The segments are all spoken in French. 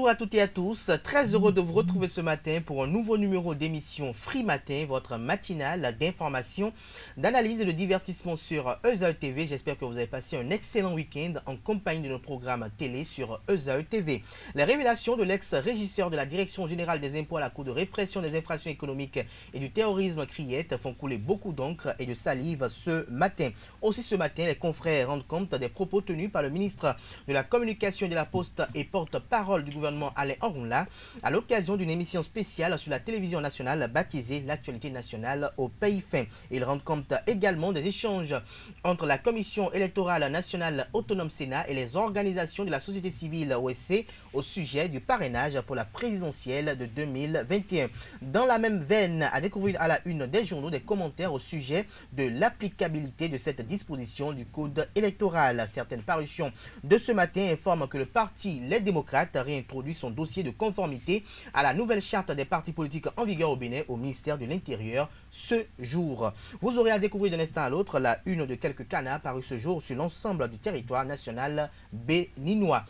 Bonjour à toutes et à tous, très heureux de vous retrouver ce matin pour un nouveau numéro d'émission Free Matin, votre matinale d'information, d'analyse et de divertissement sur ESAE TV. J'espère que vous avez passé un excellent week-end en compagnie de nos programmes télé sur ESAE TV. Les révélations de l'ex-régisseur de la Direction Générale des Impôts à la Cour de répression des infractions économiques et du terrorisme Criette font couler beaucoup d'encre et de salive ce matin. Aussi ce matin, les confrères rendent compte des propos tenus par le ministre de la Communication et de la Poste et porte-parole du gouvernement Alain Orunla à l'occasion d'une émission spéciale sur la télévision nationale baptisée l'actualité nationale au pays fin. Ils rendent compte également des échanges entre la Commission électorale nationale autonome Sénat et les organisations de la société civile OSC au sujet du parrainage pour la présidentielle de 2021. Dans la même veine, à découvrir à la une des journaux des commentaires au sujet de l'applicabilité de cette disposition du code électoral. Certaines parutions de ce matin informent que le parti Les Démocrates réintroduit son dossier de conformité à la nouvelle charte des partis politiques en vigueur au Bénin au ministère de l'Intérieur ce jour. Vous aurez à découvrir d'un instant à l'autre la une de quelques canards parus ce jour sur l'ensemble du territoire national béninois.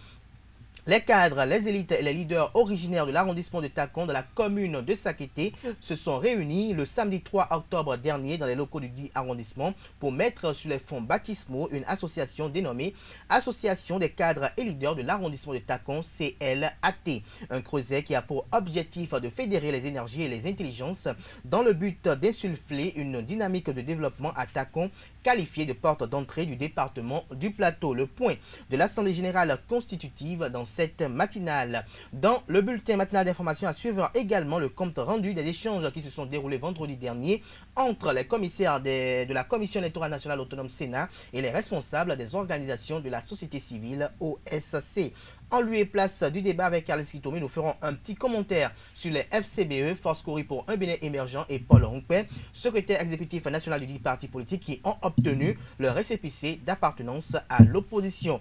Les cadres, les élites et les leaders originaires de l'arrondissement de Takon de la commune de Sakété se sont réunis le samedi 3 octobre dernier dans les locaux du dit arrondissement pour mettre sur les fonds baptismaux une association dénommée Association des cadres et leaders de l'arrondissement de Takon CLAT. Un creuset qui a pour objectif de fédérer les énergies et les intelligences dans le but d'insuffler une dynamique de développement à Takon qualifié de porte d'entrée du département du Plateau. Le point de l'Assemblée générale constitutive dans cette matinale. Dans le bulletin matinal d'information à suivre également le compte rendu des échanges qui se sont déroulés vendredi dernier entre les commissaires de la Commission électorale nationale autonome Sénat et les responsables des organisations de la société civile OSC. En lieu et place du débat avec Alex Kitomé, nous ferons un petit commentaire sur les FCBE, Force Courir pour un Bénin émergent et Paul Ronquet, secrétaire exécutif national du dit parti politique qui ont obtenu le récépissé d'appartenance à l'opposition.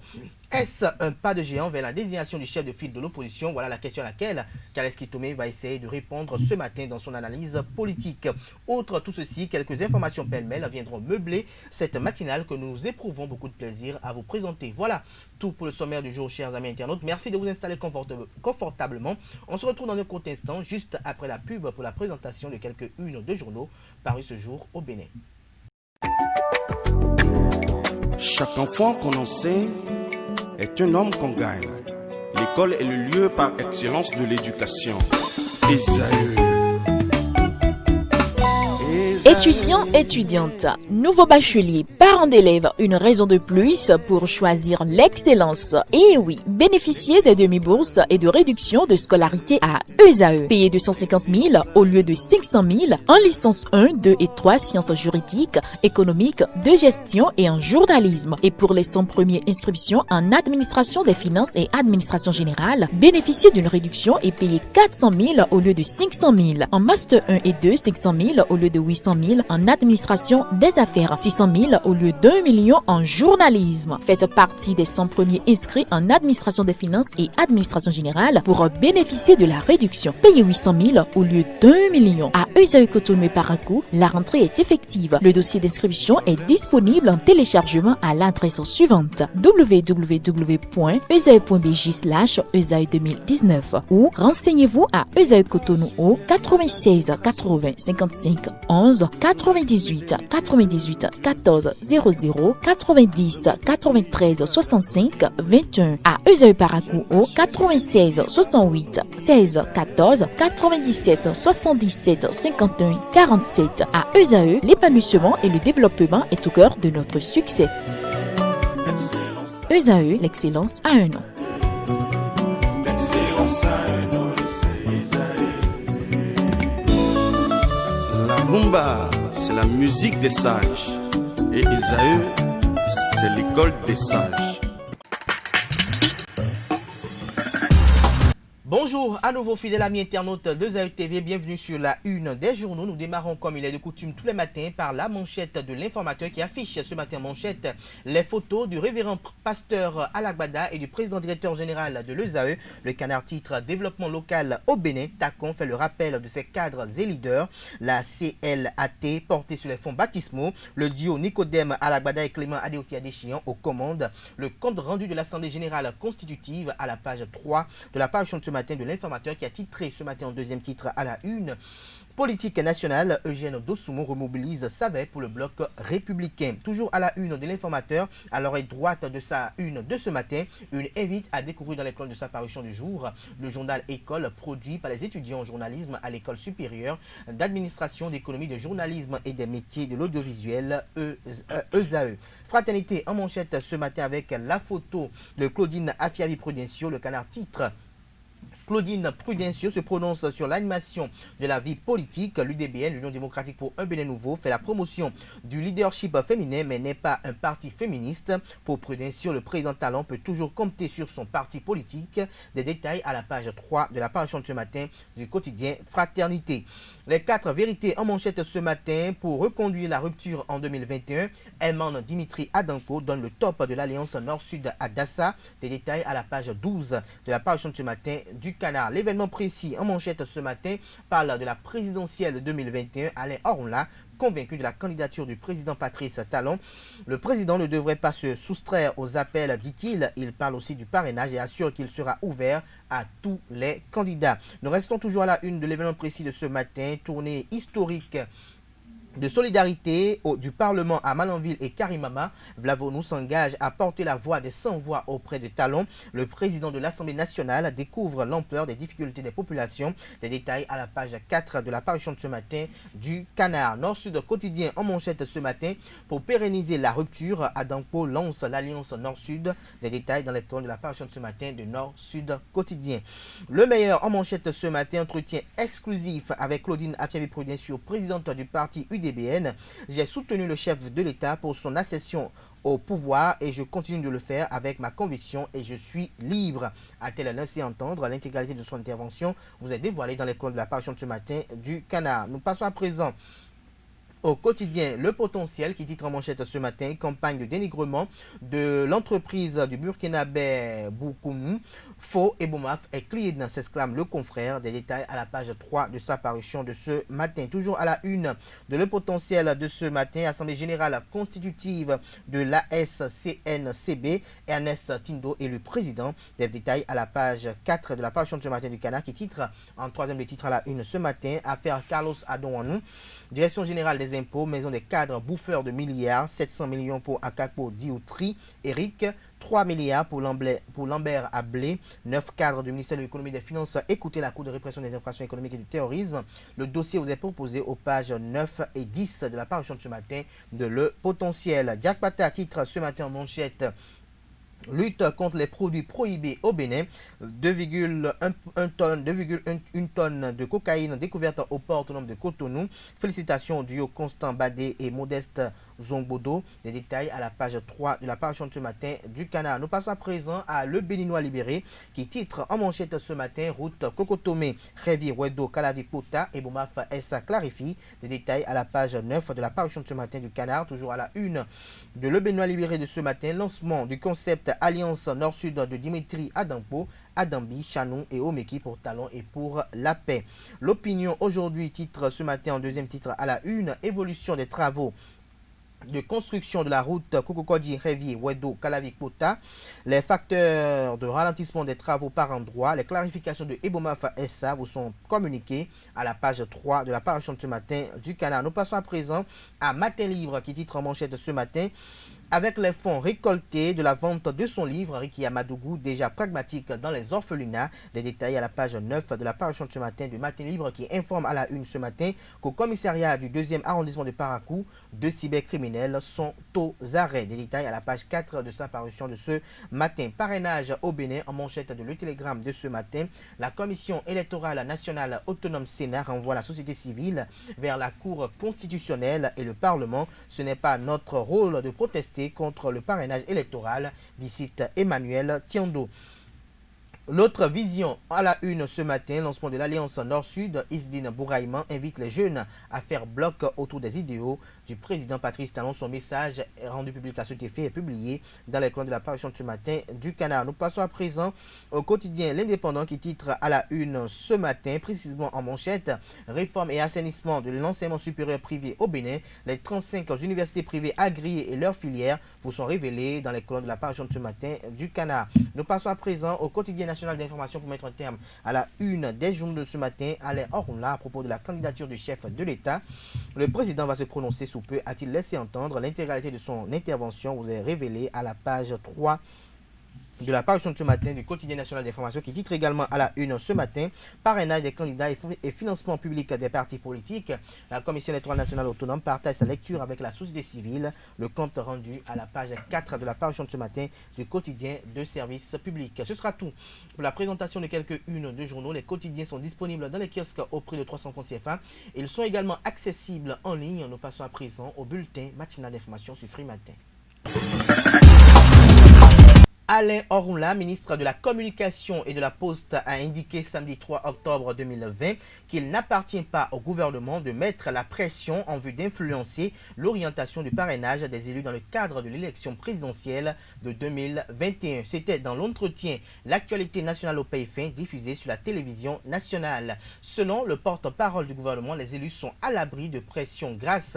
Est-ce un pas de géant vers la désignation du chef de file de l'opposition? Voilà la question à laquelle Alex Kitomé va essayer de répondre ce matin dans son analyse politique. Outre tout ceci, quelques informations pêle-mêle viendront meubler cette matinale que nous éprouvons beaucoup de plaisir à vous présenter. Voilà tout pour le sommaire du jour, chers amis internautes. Merci de vous installer confortablement. On se retrouve dans un court instant, juste après la pub, pour la présentation de quelques-unes de journaux parus ce jour au Bénin. Chaque enfant qu'on enseigne est un homme qu'on gagne. L'école est le lieu par excellence de l'éducation. Esaü. Étudiants, étudiantes, nouveaux bacheliers, parents d'élèves, une raison de plus pour choisir l'excellence. Et oui, bénéficier des demi-bourses et de réductions de scolarité à ESAE. Payer 250 000 au lieu de 500 000 en licence 1, 2 et 3 sciences juridiques, économiques, de gestion et en journalisme. Et pour les 100 premières inscriptions en administration des finances et administration générale, bénéficier d'une réduction et payer 400 000 au lieu de 500 000. En master 1 et 2, 500 000 au lieu de 800 000 en administration des affaires, 600 000 au lieu d'1 million en journalisme. Faites partie des 100 premiers inscrits en administration des finances et administration générale pour bénéficier de la réduction. Payez 800 000 au lieu d'1 million. À ESAE Cotonou et Parakou, la rentrée est effective. Le dossier d'inscription est disponible en téléchargement à l'adresse suivante www.esae.bj/ESAE 2019 ou renseignez-vous à ESAE Cotonou au 96 80 55 11 98 98 14 00 90 93 65 21 à ESAE Parakou au 96 68 16 14 97 77 51 47 à ESAE, l'épanouissement et le développement est au cœur de notre succès. ESAE, l'excellence a un nom. La rumba, c'est la musique des sages. Et Esaü, c'est l'école des sages. Bonjour à nouveau fidèles amis internautes de ESAE TV, bienvenue sur la une des journaux. Nous démarrons comme il est de coutume tous les matins par la manchette de l'informateur qui affiche ce matin manchette les photos du révérend pasteur Alagbada et du président directeur général de l'ESAE. Le canard titre Développement local au Bénin. Takon fait le rappel de ses cadres et leaders. La CLAT portée sur les fonds baptismaux. Le duo Nicodème Alagbada et Clément Adeoti Adéchian aux commandes. Le compte rendu de l'Assemblée générale constitutive à la page 3 de la parution de ce matin matin de l'informateur qui a titré ce matin en deuxième titre à la une. Politique nationale, Eugène Dossoumo remobilise Savet pour le bloc républicain. Toujours à la une de l'informateur, à l'oreille droite de sa une de ce matin, une invite à découvrir dans l'école de sa parution du jour, le journal École produit par les étudiants en journalisme à l'école supérieure d'administration, d'économie, de journalisme et des métiers de l'audiovisuel ESAE. Fraternité en manchette ce matin avec la photo de Claudine Afiavi-Prudencio, le canard titre. Claudine Prudencio se prononce sur l'animation de la vie politique. L'UDBN, l'Union démocratique pour un Bénin nouveau, fait la promotion du leadership féminin, mais n'est pas un parti féministe. Pour Prudencio, le président Talon peut toujours compter sur son parti politique. Des détails à la page 3 de la parution de ce matin du quotidien Fraternité. Les 4 vérités en manchette ce matin pour reconduire la rupture en 2021. Elman Dimitri Adanko donne le top de l'Alliance Nord-Sud à Dassa. Des détails à la page 12 de la parution de ce matin du Canard. L'événement précis en manchette ce matin parle de la présidentielle 2021. Alain Orla, convaincu de la candidature du président Patrice Talon. Le président ne devrait pas se soustraire aux appels, dit-il. Il parle aussi du parrainage et assure qu'il sera ouvert à tous les candidats. Nous restons toujours à la une de l'événement précis de ce matin. Tournée historique de solidarité du Parlement à Malanville et Karimama. Vlavonou s'engage à porter la voix des sans-voix auprès de Talon. Le président de l'Assemblée nationale découvre l'ampleur des difficultés des populations. Des détails à la page 4 de la parution de ce matin du Canard. Nord-Sud quotidien en manchette ce matin. Pour pérenniser la rupture, Adanko lance l'Alliance Nord-Sud. Des détails dans les colonnes de la parution de ce matin de Nord-Sud quotidien. Le meilleur en manchette ce matin, entretien exclusif avec Claudine Afiavi-Prudencio, présidente du parti UDBN. J'ai soutenu le chef de l'État pour son accession au pouvoir et je continue de le faire avec ma conviction et je suis libre. A-t-elle laissé entendre? L'intégralité de son intervention vous est dévoilée dans les colonnes de la parution de ce matin du Canard. Nous passons à présent au quotidien Le Potentiel qui titre en manchette ce matin: campagne de dénigrement de l'entreprise du Burkinabé Boukounou. Faux et Boumaf est clean, s'exclame le confrère. Des détails à la page 3 de sa parution de ce matin. Toujours à la une de Le Potentiel de ce matin, Assemblée générale constitutive de l'ASCNCB, Ernest Tindo élu président. Des détails à la page 4 de la parution de ce matin du Canard qui titre en troisième des titres à la une ce matin: affaire Carlos Adouanou. Direction générale des impôts, maison des cadres, bouffeur de milliards, 700 millions pour Akakpo Dioutri, Eric, 3 milliards pour Lambert Ablé, 9 cadres du ministère de l'économie et des finances. Écoutez la Cour de répression des infractions économiques et du terrorisme. Le dossier vous est proposé aux pages 9 et 10 de la parution de ce matin de Le Potentiel. Jack Pata titre ce matin en manchette: lutte contre les produits prohibés au Bénin. 2,1 tonnes de cocaïne découverte au port autonome de Cotonou. Félicitations au duo Constant Badé et Modeste Zongbodo. Des détails à la page 3 de la parution de ce matin du Canard. Nous passons à présent à Le Béninois libéré qui titre en manchette ce matin: route Kokotomé, Révi, Wedo, Calavi, Pota et Boumaf Essa clarifie. Des détails à la page 9 de la parution de ce matin du Canard. Toujours à la une de Le Béninois libéré de ce matin: lancement du concept Alliance Nord-Sud de Dimitri Adampo, Adambi, Chanou et Omeki pour Talon et pour la paix. L'opinion aujourd'hui titre ce matin en deuxième titre à la une: évolution des travaux de construction de la route Kokokodi, Révi, Wedo, Calavi, Pota, les facteurs de ralentissement des travaux par endroit, les clarifications de Ebomafa SA vous sont communiquées à la page 3 de la parution de ce matin du Canard. Nous passons à présent à Matin Livre qui titre en manchette ce matin: avec les fonds récoltés de la vente de son livre, Riki Amadougou, déjà pragmatique dans les orphelinats. Des détails à la page 9 de la parution de ce matin du Matin Livre qui informe à la une ce matin qu'au commissariat du 2e arrondissement de Parakou, 2 cybercriminels sont aux arrêts. Des détails à la page 4 de sa parution de ce matin. Parrainage au Bénin en manchette de Le Télégramme de ce matin: la Commission électorale nationale autonome Sénat renvoie la société civile vers la Cour constitutionnelle et le Parlement. Ce n'est pas notre rôle de protester contre le parrainage électoral, dit Emmanuel Tiando. L'autre vision à la une ce matin: lancement de l'Alliance Nord-Sud. Isdine Bouraïman invite les jeunes à faire bloc autour des idéaux. du président Patrice Talon. Son message est rendu public à cet effet et publié dans les colonnes de la parution de ce matin du Canard. Nous passons à présent au quotidien L'Indépendant qui titre à la une ce matin, précisément en manchette, réforme et assainissement de l'enseignement supérieur privé au Bénin. Les 35 universités privées agréées et leurs filières vous sont révélées dans les colonnes de la parution de ce matin du Canard. Nous passons à présent au quotidien national d'information pour mettre un terme à la une des journaux de ce matin. Alain Orunla à propos de la candidature du chef de l'État. Le président va se prononcer sous peu, a-t-il laissé entendre. L'intégralité de son intervention vous est révélée à la page 3 de la parution de ce matin du quotidien national d'information qui titre également à la une ce matin, parrainage des candidats et financement public des partis politiques. La Commission électorale nationale autonome partage sa lecture avec la société civile. Le compte rendu à la page 4 de la parution de ce matin du quotidien de service public. Ce sera tout pour la présentation de quelques-unes de journaux. Les quotidiens sont disponibles dans les kiosques au prix de 300 francs CFA. Ils sont également accessibles en ligne. Nous passons à présent au bulletin matinal d'information sur Free Matin. Alain Orunla, ministre de la Communication et de la Poste, a indiqué samedi 3 octobre 2020 qu'il n'appartient pas au gouvernement de mettre la pression en vue d'influencer l'orientation du parrainage des élus dans le cadre de l'élection présidentielle de 2021. C'était dans l'entretien L'actualité nationale au pays fin diffusé sur la télévision nationale. Selon le porte-parole du gouvernement, les élus sont à l'abri de pression grâce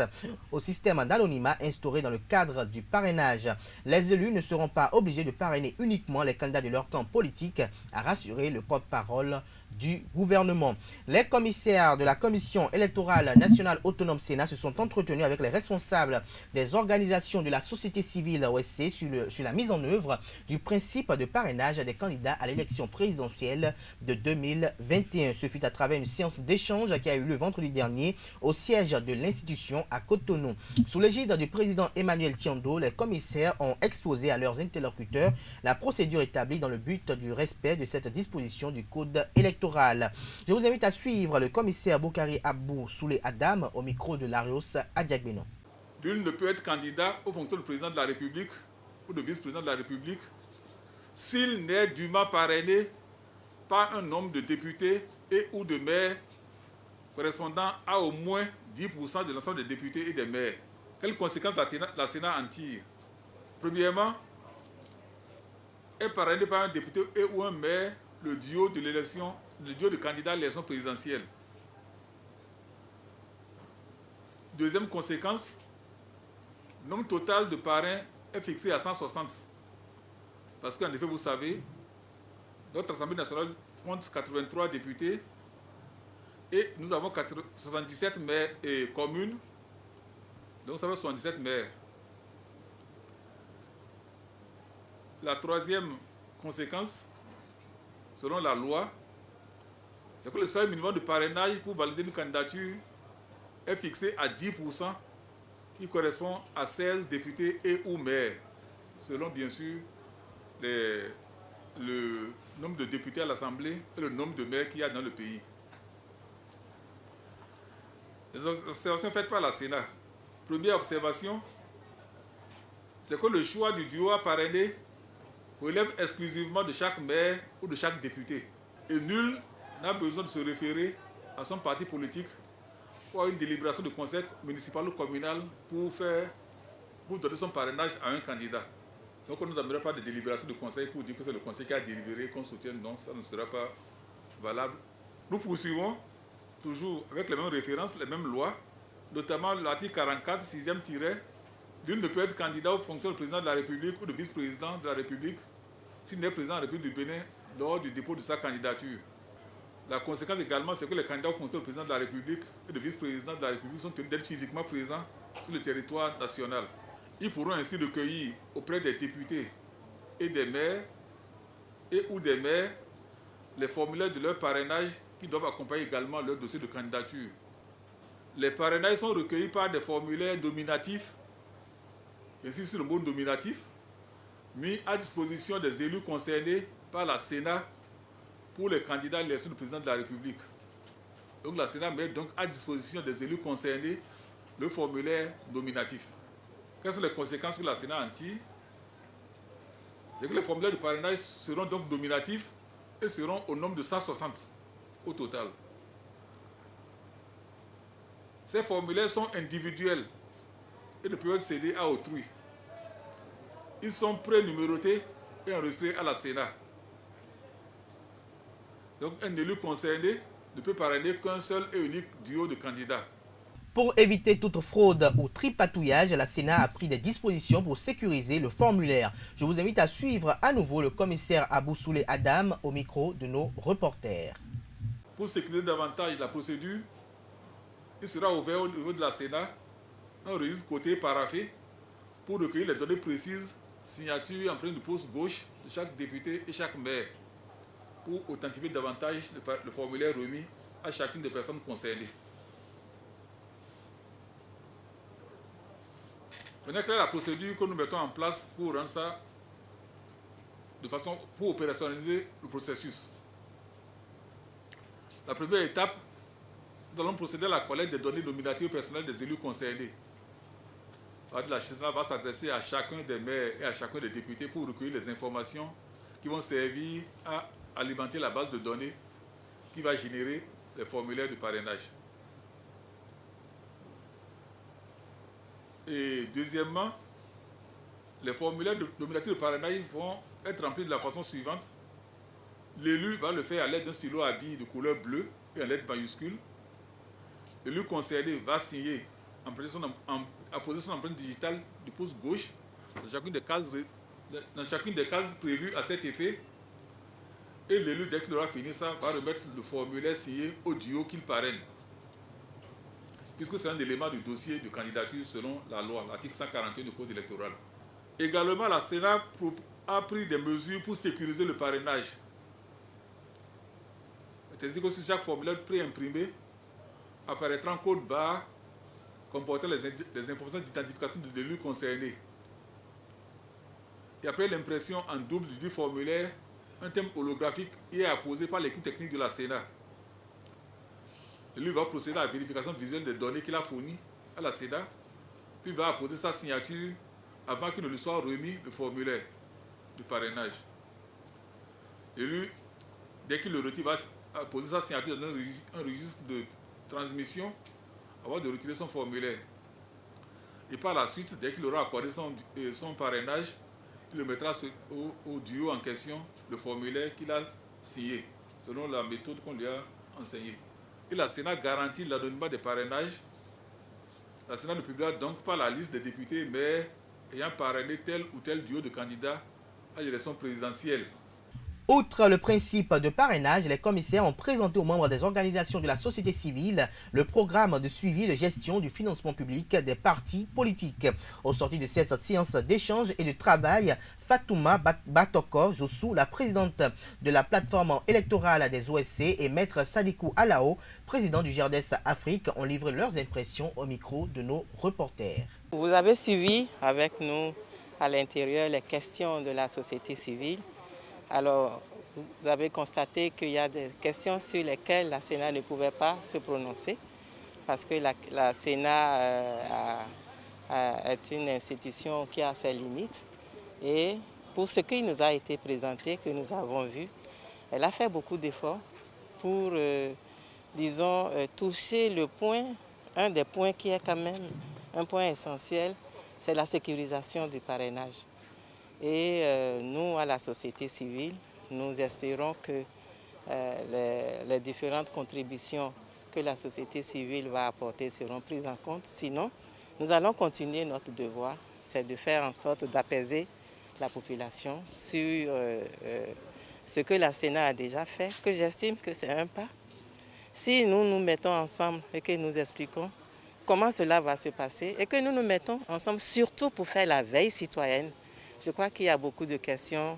au système d'anonymat instauré dans le cadre du parrainage. Les élus ne seront pas obligés de parrainer uniquement les candidats de leur camp politique, a rassuré le porte-parole du gouvernement. Les commissaires de la Commission électorale nationale autonome Sénat se sont entretenus avec les responsables des organisations de la société civile OSC sur la mise en œuvre du principe de parrainage des candidats à l'élection présidentielle de 2021. Ce fut à travers une séance d'échange qui a eu lieu vendredi dernier au siège de l'institution à Cotonou. Sous l'égide du président Emmanuel Tiando, les commissaires ont exposé à leurs interlocuteurs la procédure établie dans le but du respect de cette disposition du code électoral. Je vous invite à suivre le commissaire Boukari Abou Soulé Adam au micro de Larios Adjagbeno. Nul ne peut être candidat aux fonctions de président de la République ou de vice-président de la République s'il n'est dûment parrainé par un nombre de députés et ou de maires correspondant à au moins 10% de l'ensemble des députés et des maires. Quelles conséquences la Sénat en tire? Premièrement, est parrainé par un député et ou un maire le duo de l'élection, le duo de candidats à l'élection présidentielle. Deuxième conséquence, le nombre total de parrains est fixé à 160. Parce qu'en effet, vous savez, notre Assemblée nationale compte 83 députés et nous avons 77 maires et communes, donc ça fait 77 maires. La troisième conséquence, selon la loi, c'est que le seuil minimum de parrainage pour valider une candidature est fixé à 10%, qui correspond à 16 députés et ou maires, selon bien sûr le nombre de députés à l'Assemblée et le nombre de maires qu'il y a dans le pays. Les observations faites par la Sénat. Première observation, c'est que le choix du duo à parrainer relève exclusivement de chaque maire ou de chaque député. Et nul n'a besoin de se référer à son parti politique ou à une délibération du conseil municipal ou communal pour donner son parrainage à un candidat. Donc on ne nous amènera pas de délibération du conseil pour dire que c'est le conseil qui a délibéré, qu'on soutient. Non, ça ne sera pas valable. Nous poursuivons toujours avec les mêmes références, les mêmes lois, notamment l'article 44, 6e tiret. Nul ne peut être candidat aux fonctions de président de la République ou de vice-président de la République s'il n'est président de la République du Bénin lors du dépôt de sa candidature. La conséquence également, c'est que les candidats aux fonctions de président de la République et de vice-président de la République sont tenus d'être physiquement présents sur le territoire national. Ils pourront ainsi recueillir auprès des députés et des maires et ou des maires les formulaires de leur parrainage qui doivent accompagner également leur dossier de candidature. Les parrainages sont recueillis par des formulaires nominatifs, ainsi sur le mot nominatif, mis à disposition des élus concernés par la Sénat pour les candidats à l'élection du président de la République. Donc la Sénat met donc à disposition des élus concernés le formulaire nominatif. Quelles sont les conséquences que la Sénat en tire? C'est que les formulaires de parrainage seront donc nominatifs et seront au nombre de 160 au total. Ces formulaires sont individuels et ne peuvent céder à autrui. Ils sont prénumérotés et enregistrés à la Sénat. Donc un élu concerné ne peut parrainer qu'un seul et unique duo de candidats. Pour éviter toute fraude ou tripatouillage, la Sénat a pris des dispositions pour sécuriser le formulaire. Je vous invite à suivre à nouveau le commissaire Abou Soulé Adam au micro de nos reporters. Pour sécuriser davantage la procédure, il sera ouvert au niveau de la Sénat un registre côté paraffé pour recueillir les données précises, signature, empreinte de pouce gauche de chaque député et chaque maire, pour authentifier davantage le formulaire remis à chacune des personnes concernées. Maintenant, quelle est la procédure que nous mettons en place pour rendre ça pour opérationnaliser le processus? La première étape, nous allons procéder à la collecte des données nominatives personnelles des élus concernés. La Sénat va s'adresser à chacun des maires et à chacun des députés pour recueillir les informations qui vont servir à alimenter la base de données qui va générer les formulaires de parrainage. Et deuxièmement, les formulaires nominatifs de parrainage vont être remplis de la façon suivante. L'élu va le faire à l'aide d'un stylo à billes de couleur bleue et en lettres majuscules. L'élu concerné va signer en poser son empreinte digitale du pouce gauche dans chacune des cases prévues à cet effet. Et l'élu, dès qu'il aura fini ça, va remettre le formulaire signé au duo qu'il parraine, puisque c'est un élément du dossier de candidature selon la loi, l'article 141 du Code électoral. Également, la Sénat a pris des mesures pour sécuriser le parrainage. C'est-à-dire que sur chaque formulaire pré-imprimé apparaîtra un code barre comportant les informations d'identification de l'élu concerné. Et après l'impression en double du formulaire, un thème holographique y est apposé par l'équipe technique de la Sénat. L'élu va procéder à la vérification visuelle des données qu'il a fournies à la Sénat, puis va apposer sa signature avant qu'il ne lui soit remis le formulaire de parrainage. L'élu, dès qu'il le retire, va apposer sa signature dans un registre de transmission avant de retirer son formulaire. Et par la suite, dès qu'il aura accordé son parrainage, il le mettra au duo en question, le formulaire qu'il a signé, selon la méthode qu'on lui a enseignée. Et la Sénat garantit l'anonymat des parrainages. La Sénat ne publiera donc pas la liste des députés et maires ayant parrainé tel ou tel duo de candidats à l'élection présidentielle. Outre le principe de parrainage, les commissaires ont présenté aux membres des organisations de la société civile le programme de suivi de gestion du financement public des partis politiques. Au sorti de cette séance d'échange et de travail, Fatouma Batoko Zossou, la présidente de la plateforme électorale des OSC, et Maître Sadikou Alao, président du GERDES Afrique, ont livré leurs impressions au micro de nos reporters. Vous avez suivi avec nous à l'intérieur les questions de la société civile. Alors, vous avez constaté qu'il y a des questions sur lesquelles la Sénat ne pouvait pas se prononcer parce que la Sénat est une institution qui a ses limites. Et pour ce qui nous a été présenté, que nous avons vu, elle a fait beaucoup d'efforts pour, disons, toucher le point, un des points qui est quand même un point essentiel, c'est la sécurisation du parrainage. Et nous, à la société civile, nous espérons que les différentes contributions que la société civile va apporter seront prises en compte. Sinon, nous allons continuer notre devoir, c'est de faire en sorte d'apaiser la population sur ce que la Sénat a déjà fait, que j'estime que c'est un pas. Si nous nous mettons ensemble et que nous expliquons comment cela va se passer et que nous nous mettons ensemble surtout pour faire la veille citoyenne, je crois qu'il y a beaucoup de questions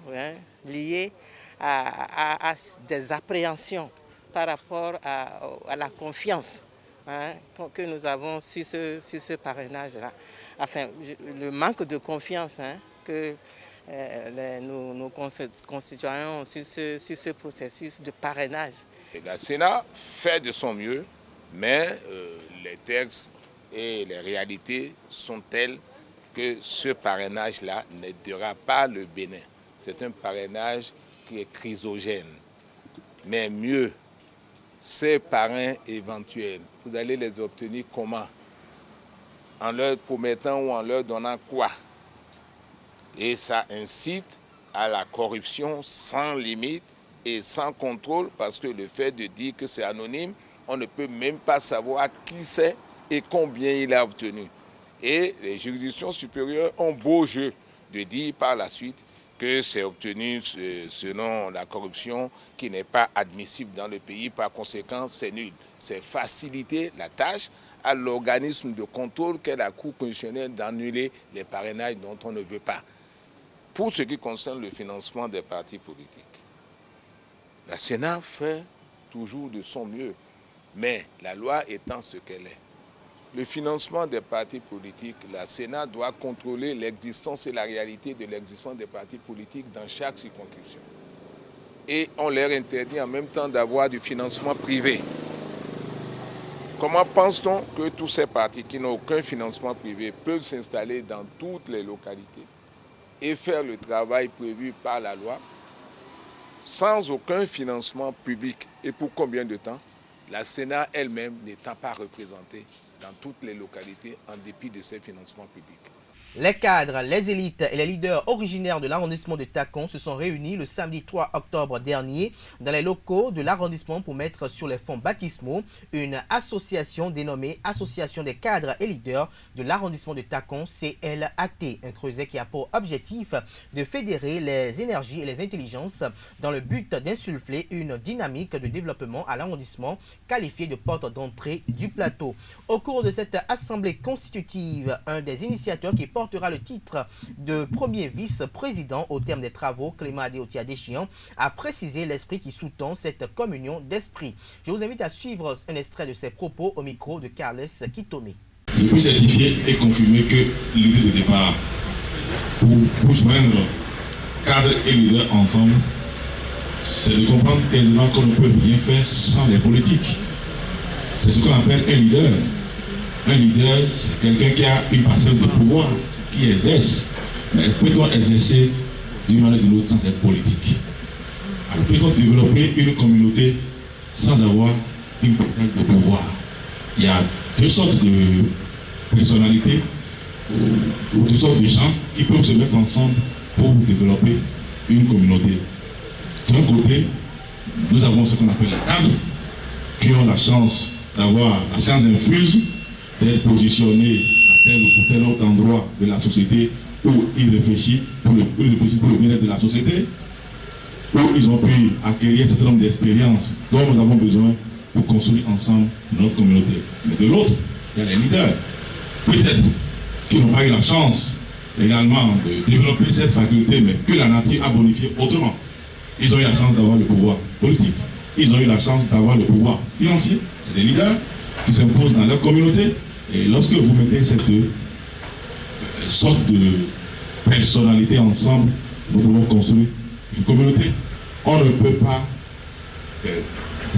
liées à des appréhensions par rapport à la confiance que nous avons sur ce parrainage-là. Enfin, le manque de confiance que nos concitoyens ont sur ce processus de parrainage. La Sénat fait de son mieux, mais les textes et les réalités sont telles que ce parrainage-là n'aidera pas le Bénin. C'est un parrainage qui est chrysogène. Mais mieux, ces parrains éventuels, vous allez les obtenir comment? en leur promettant ou en leur donnant quoi? Et ça incite à la corruption sans limite et sans contrôle, parce que le fait de dire que c'est anonyme, on ne peut même pas savoir qui c'est et combien il a obtenu. Et les juridictions supérieures ont beau jeu de dire par la suite que c'est obtenu selon la corruption qui n'est pas admissible dans le pays. Par conséquent, c'est nul. C'est faciliter la tâche à l'organisme de contrôle qu'est la Cour constitutionnelle d'annuler les parrainages dont on ne veut pas. Pour ce qui concerne le financement des partis politiques, la Sénat fait toujours de son mieux, mais la loi étant ce qu'elle est. Le financement des partis politiques, la Sénat doit contrôler l'existence et la réalité de l'existence des partis politiques dans chaque circonscription. Et on leur interdit en même temps d'avoir du financement privé. Comment pense-t-on que tous ces partis qui n'ont aucun financement privé peuvent s'installer dans toutes les localités et faire le travail prévu par la loi sans aucun financement public? Et pour combien de temps? La Sénat elle-même n'étant pas représentée dans toutes les localités en dépit de ces financements publics. Les cadres, les élites et les leaders originaires de l'arrondissement de Takon se sont réunis le samedi 3 octobre dernier dans les locaux de l'arrondissement pour mettre sur les fonds baptismaux une association dénommée Association des cadres et leaders de l'arrondissement de Takon, CLAT. Un creuset qui a pour objectif de fédérer les énergies et les intelligences dans le but d'insuffler une dynamique de développement à l'arrondissement qualifié de porte d'entrée du plateau. Au cours de cette assemblée constitutive, un des initiateurs qui portera le titre de premier vice-président au terme des travaux, Clément Adéotia Deschian, a précisé l'esprit qui sous-tend cette communion d'esprit. Je vous invite à suivre un extrait de ses propos au micro de Carles Kitome. Je peux certifier et confirmer que l'idée de départ pour joindre cadres et leaders ensemble, c'est de comprendre aisément qu'on ne peut rien faire sans les politiques. C'est ce qu'on appelle un leader. Un leader, c'est quelqu'un qui a une parcelle de pouvoir, qui exerce. Mais peut-on exercer d'une manière ou d'une autre sans être politique? Alors peut-on développer une communauté sans avoir une parcelle de pouvoir? Il y a deux sortes de personnalités ou deux sortes de gens qui peuvent se mettre ensemble pour développer une communauté. D'un côté, nous avons ce qu'on appelle les cadres qui ont la chance d'avoir la science infuse, d'être positionnés à tel ou tel autre endroit de la société où ils réfléchissent pour le bien-être de la société, où ils ont pu acquérir un certain nombre d'expériences dont nous avons besoin pour construire ensemble notre communauté. Mais de l'autre, il y a les leaders, peut-être qui n'ont pas eu la chance également de développer cette faculté, mais que la nature a bonifié autrement. Ils ont eu la chance d'avoir le pouvoir politique, ils ont eu la chance d'avoir le pouvoir financier. C'est des leaders qui s'imposent dans leur communauté. Et lorsque vous mettez cette sorte de personnalité ensemble, nous pouvons construire une communauté. On ne peut pas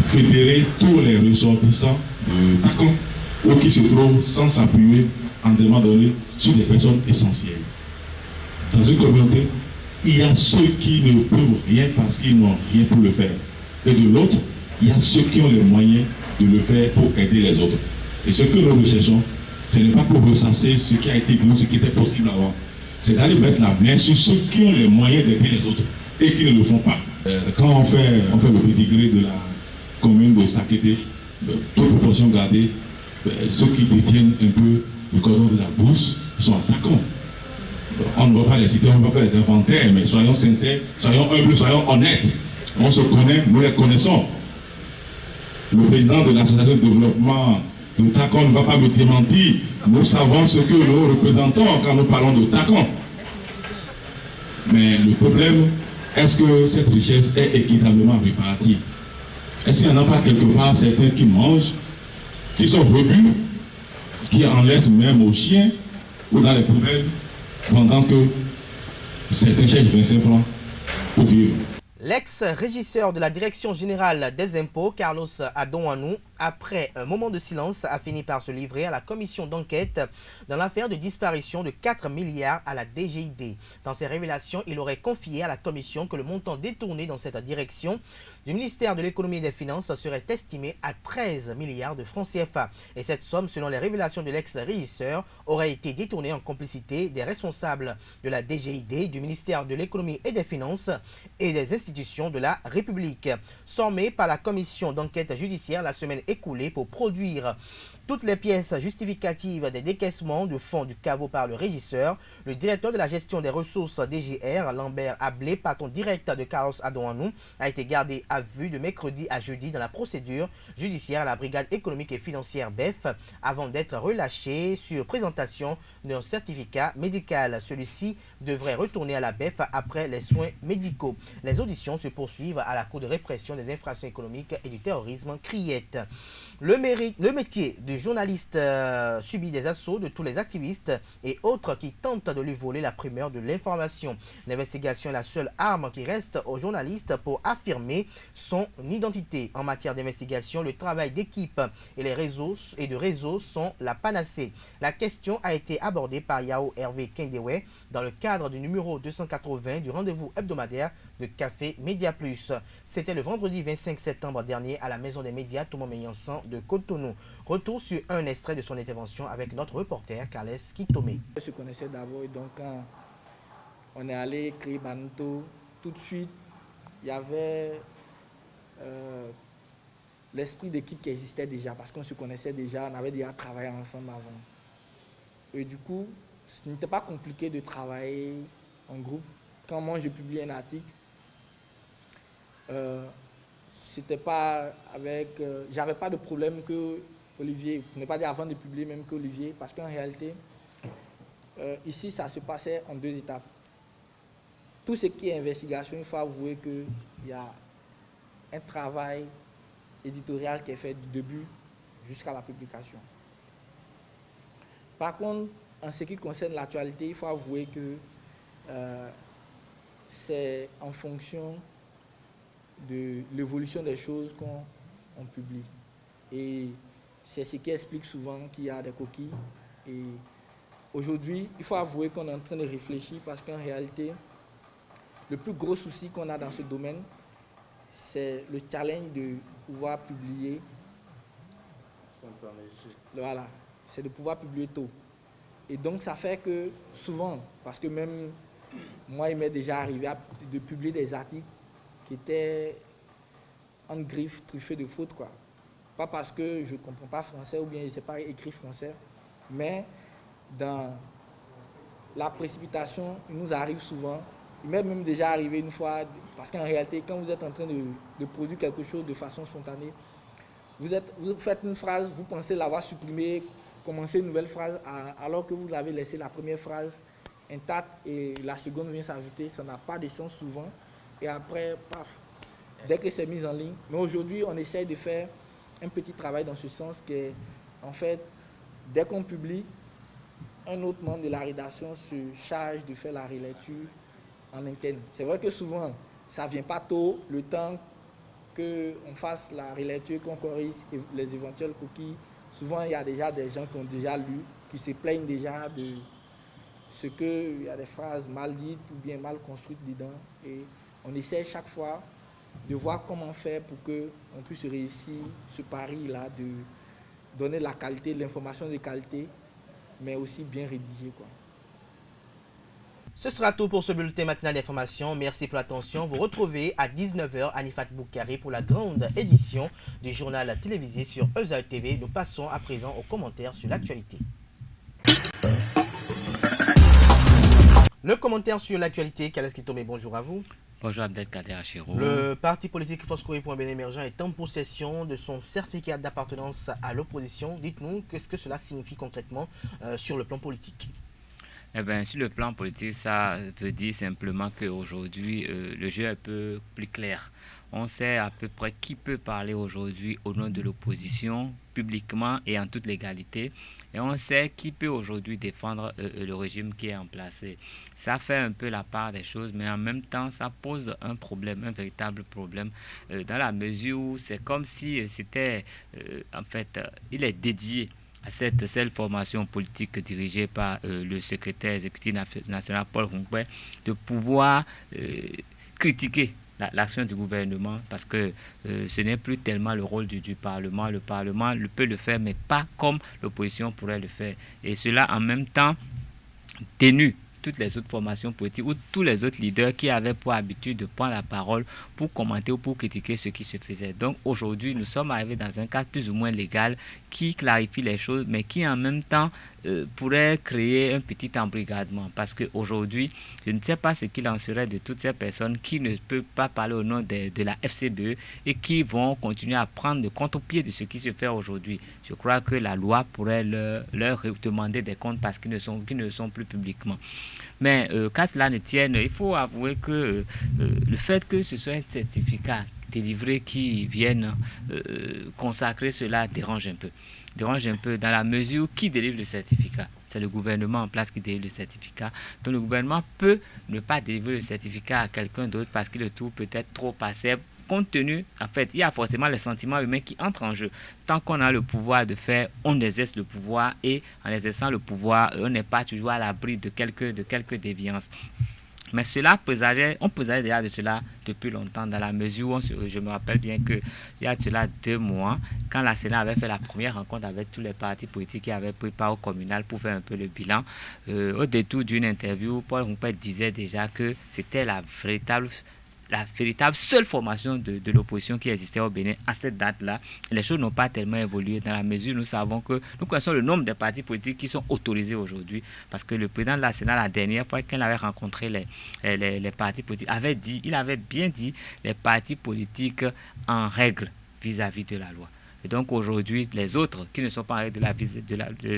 fédérer tous les ressortissants de Takon ou qui se trouvent sans s'appuyer en demandant sur des personnes essentielles. Dans une communauté, il y a ceux qui ne peuvent rien parce qu'ils n'ont rien pour le faire. Et de l'autre, il y a ceux qui ont les moyens de le faire pour aider les autres. Et ce que nous recherchons, ce n'est pas pour ressasser ce qui a été dit ou ce qui était possible avant. C'est d'aller mettre la main sur ceux qui ont les moyens d'aider les autres et qui ne le font pas. Quand on fait le pédigré de la commune de Sakété, toute proportion gardée, ceux qui détiennent un peu le cordon de la bourse sont attaquants. On ne va pas les citer, on ne va pas faire les inventaires, mais soyons sincères, soyons humbles, soyons honnêtes. On se connaît, nous les connaissons. Le président de l'association de développement de Takon ne va pas me démentir. Nous savons ce que nous représentons quand nous parlons de Takon. Mais le problème, est-ce que cette richesse est équitablement répartie? Est-ce qu'il n'y en a pas quelque part certains qui mangent, qui sont rebus, qui en laissent même aux chiens ou dans les poubelles, pendant que certains cherchent 25 francs pour vivre? L'ex-régisseur de la Direction générale des impôts, Carlos Adonwanou, après un moment de silence, a fini par se livrer à la commission d'enquête dans l'affaire de disparition de 4 milliards à la DGID. Dans ses révélations, il aurait confié à la commission que le montant détourné dans cette direction du ministère de l'économie et des finances serait estimé à 13 milliards de francs CFA. Et cette somme, selon les révélations de l'ex-régisseur, aurait été détournée en complicité des responsables de la DGID, du ministère de l'économie et des finances et des institutions de la République. Sommé par la commission d'enquête judiciaire la semaine écoulée pour produire toutes les pièces justificatives des décaissements de fonds du caveau par le régisseur, le directeur de la gestion des ressources DGR, Lambert Ablé, patron direct de Carlos Adouanou, a été gardé à vue de mercredi à jeudi dans la procédure judiciaire à la brigade économique et financière BEF avant d'être relâché sur présentation d'un certificat médical. Celui-ci devrait retourner à la BEF après les soins médicaux. Les auditions se poursuivent à la Cour de répression des infractions économiques et du terrorisme, Criette. Le métier de journaliste subit des assauts de tous les activistes et autres qui tentent de lui voler la primeur de l'information. L'investigation est la seule arme qui reste aux journalistes pour affirmer son identité. En matière d'investigation, le travail d'équipe et les réseaux et de réseau sont la panacée. La question a été abordée par Yao Hervé Kendewe dans le cadre du numéro 280 du rendez-vous hebdomadaire de Café Média Plus. C'était le vendredi 25 septembre dernier à la Maison des médias Thomas Meillansan de Cotonou. Retour sur un extrait de son intervention avec notre reporter Carles Kitome. On se connaissait d'abord et donc quand on est allé créer Banto, tout de suite il y avait l'esprit d'équipe qui existait déjà parce qu'on se connaissait déjà, on avait déjà travaillé ensemble avant. Et du coup, ce n'était pas compliqué de travailler en groupe. Quand moi je publie un article, c'était pas avec, j'avais pas de problème que Olivier, pour ne pas dire avant de publier même qu'Olivier, parce qu'en réalité, ici ça se passait en 2 étapes. Tout ce qui est investigation, il faut avouer qu'il y a un travail éditorial qui est fait du début jusqu'à la publication. Par contre, en ce qui concerne l'actualité, il faut avouer que c'est en fonction de l'évolution des choses qu'on publie. Et c'est ce qui explique souvent qu'il y a des coquilles. Et aujourd'hui, il faut avouer qu'on est en train de réfléchir parce qu'en réalité, le plus gros souci qu'on a dans ce domaine, c'est le challenge de pouvoir publier. Voilà, c'est de pouvoir publier tôt. Et donc ça fait que souvent, parce que même moi, il m'est déjà arrivé de publier des articles qui étaient en griffe truffés de fautes, quoi. Pas parce que je ne comprends pas français ou bien je ne sais pas écrire français, mais dans la précipitation, il nous arrive souvent, il m'est même déjà arrivé une fois, parce qu'en réalité, quand vous êtes en train de produire quelque chose de façon spontanée, vous faites une phrase, vous pensez l'avoir supprimée, commencer une nouvelle phrase, alors que vous avez laissé la première phrase intacte et la seconde vient s'ajouter, ça n'a pas de sens souvent. Et après, paf, dès que c'est mis en ligne. Mais aujourd'hui, on essaye de faire un petit travail dans ce sens que, en fait, dès qu'on publie, un autre membre de la rédaction se charge de faire la relecture en interne. C'est vrai que souvent, ça ne vient pas tôt, le temps qu'on fasse la relecture, qu'on corrige les éventuelles coquilles. Souvent, il y a déjà des gens qui ont déjà lu, qui se plaignent déjà de ce qu'il y a des phrases mal dites ou bien mal construites dedans. Et on essaie chaque fois de voir comment faire pour qu'on puisse réussir ce pari-là, de donner la qualité, l'information de qualité, mais aussi bien rédigée, quoi. Ce sera tout pour ce bulletin matinal d'information. Merci pour l'attention. Vous retrouvez à 19h Anifat Boukari pour la grande édition du journal télévisé sur Eusa TV. Nous passons à présent aux commentaires sur l'actualité. Le commentaire sur l'actualité, Kales Kitome, bonjour à vous. Bonjour Abdelkader Achiro. Le parti politique Foscori pour un bien émergent est en possession de son certificat d'appartenance à l'opposition. Dites-nous, qu'est-ce que cela signifie concrètement sur le plan politique? Eh bien, sur le plan politique, ça veut dire simplement qu'aujourd'hui, le jeu est un peu plus clair. On sait à peu près qui peut parler aujourd'hui au nom de l'opposition, publiquement et en toute légalité. Et on sait qui peut aujourd'hui défendre le régime qui est en place. Et ça fait un peu la part des choses, mais en même temps, ça pose un problème, un véritable problème, dans la mesure où c'est comme si c'était, en fait, il est dédié à cette seule formation politique dirigée par le secrétaire exécutif national Paul Rompouet de pouvoir critiquer l'action du gouvernement, parce que ce n'est plus tellement le rôle du Parlement. Le Parlement peut le faire, mais pas comme l'opposition pourrait le faire. Et cela en même temps tenu toutes les autres formations politiques ou tous les autres leaders qui avaient pour habitude de prendre la parole pour commenter ou pour critiquer ce qui se faisait. Donc aujourd'hui, nous sommes arrivés dans un cadre plus ou moins légal qui clarifie les choses, mais qui en même temps pourrait créer un petit embrigadement. Parce qu'aujourd'hui, je ne sais pas ce qu'il en serait de toutes ces personnes qui ne peuvent pas parler au nom de la FCBE et qui vont continuer à prendre le contre-pied de ce qui se fait aujourd'hui. Je crois que la loi pourrait leur demander des comptes parce qu'ils ne sont plus publiquement. Mais qu'à cela ne tienne, il faut avouer que le fait que ce soit un certificat délivré qui vienne consacrer cela dérange un peu. Dérange un peu dans la mesure où qui délivre le certificat? C'est le gouvernement en place qui délivre le certificat. Donc le gouvernement peut ne pas délivrer le certificat à quelqu'un d'autre parce qu'il le trouve peut-être trop passable. Compte tenu, en fait, il y a forcément les sentiments humains qui entrent en jeu. Tant qu'on a le pouvoir de faire, on exerce le pouvoir et en exerçant le pouvoir, on n'est pas toujours à l'abri de quelques déviances. Mais cela on présageait déjà de cela depuis longtemps, dans la mesure où je me rappelle bien qu'il y a de cela 2 mois, quand la Sénat avait fait la première rencontre avec tous les partis politiques qui avaient pris part au communal pour faire un peu le bilan, au détour d'une interview, Paul Rompouet disait déjà que c'était la véritable seule formation de l'opposition qui existait au Bénin à cette date-là. Les choses n'ont pas tellement évolué dans la mesure où nous savons que nous connaissons le nombre de partis politiques qui sont autorisés aujourd'hui, parce que le président de la Sénat, la dernière fois qu'il avait rencontré les partis politiques, il avait bien dit les partis politiques en règle vis-à-vis de la loi. Et donc aujourd'hui, les autres qui ne sont pas en règle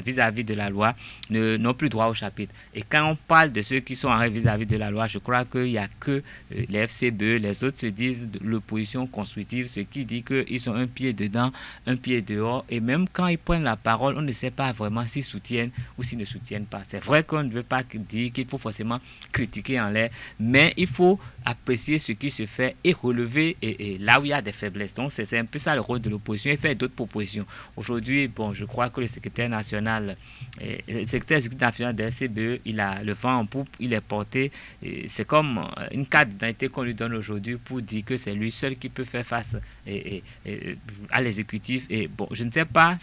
vis-à-vis de la loi n'ont plus droit au chapitre. Et quand on parle de ceux qui sont en règle vis-à-vis de la loi, je crois qu'il n'y a que les FCBE, les autres se disent de l'opposition constructive, ce qui dit qu'ils sont un pied dedans, un pied dehors. Et même quand ils prennent la parole, on ne sait pas vraiment s'ils soutiennent ou s'ils ne soutiennent pas. C'est vrai qu'on ne veut pas dire qu'il faut forcément critiquer en l'air, mais il faut apprécier ce qui se fait et relever et là où il y a des faiblesses. Donc c'est un peu ça le rôle de l'opposition et faire d'autres propositions. Aujourd'hui, bon, je crois que le secrétaire national, le secrétaire exécutif national de la CBE, il a le vent en poupe, il est porté. C'est comme une carte d'identité qu'on lui donne aujourd'hui pour dire que c'est lui seul qui peut faire face à l'exécutif. Et bon, je ne sais pas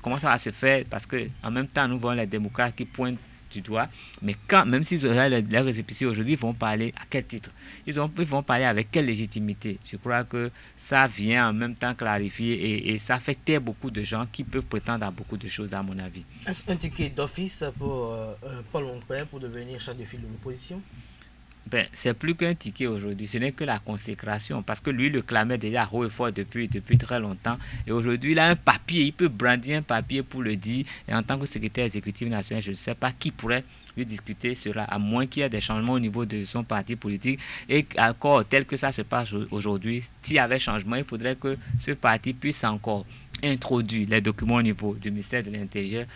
comment ça va se faire, parce que en même temps, nous voyons les démocrates qui pointent du doigt, mais même s'ils auraient leurs récépissés aujourd'hui, ils vont parler à quel titre? Ils vont parler avec quelle légitimité? Je crois que ça vient en même temps clarifier et ça fait taire beaucoup de gens qui peuvent prétendre à beaucoup de choses, à mon avis. Est-ce un ticket d'office pour Paul Rompouet pour devenir chef de file de l'opposition? Ben, c'est plus qu'un ticket aujourd'hui, ce n'est que la consécration, parce que lui le clamait déjà haut et fort depuis très longtemps, et aujourd'hui il a un papier, il peut brandir un papier pour le dire, et en tant que secrétaire exécutif national, je ne sais pas qui pourrait lui discuter cela, à moins qu'il y ait des changements au niveau de son parti politique, et encore tel que ça se passe aujourd'hui, s'il y avait changement, il faudrait que ce parti puisse encore introduire les documents au niveau du ministère de l'Intérieur,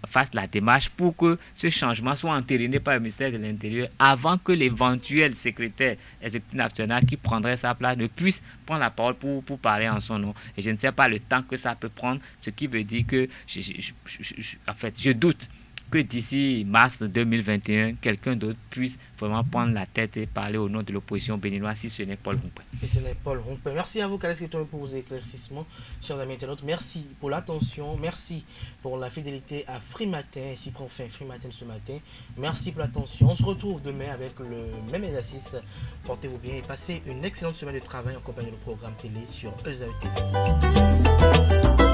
fasse la démarche pour que ce changement soit entériné par le ministère de l'Intérieur avant que l'éventuel secrétaire exécutif national qui prendrait sa place ne puisse prendre la parole pour parler en son nom. Et je ne sais pas le temps que ça peut prendre, ce qui veut dire que je doute que d'ici mars 2021, quelqu'un d'autre puisse vraiment prendre la tête et parler au nom de l'opposition béninoise, si ce n'est Paul Rompouet. Si ce n'est Paul Rompouet. Merci à vous, Kales Kitombé, pour vos éclaircissements, chers amis internautes. Merci pour l'attention, merci pour la fidélité à Free Matin, ainsi prend fin Free Matin ce matin. Merci pour l'attention. On se retrouve demain avec le même exercice. Portez-vous bien et passez une excellente semaine de travail en compagnie du programme télé sur EZA TV.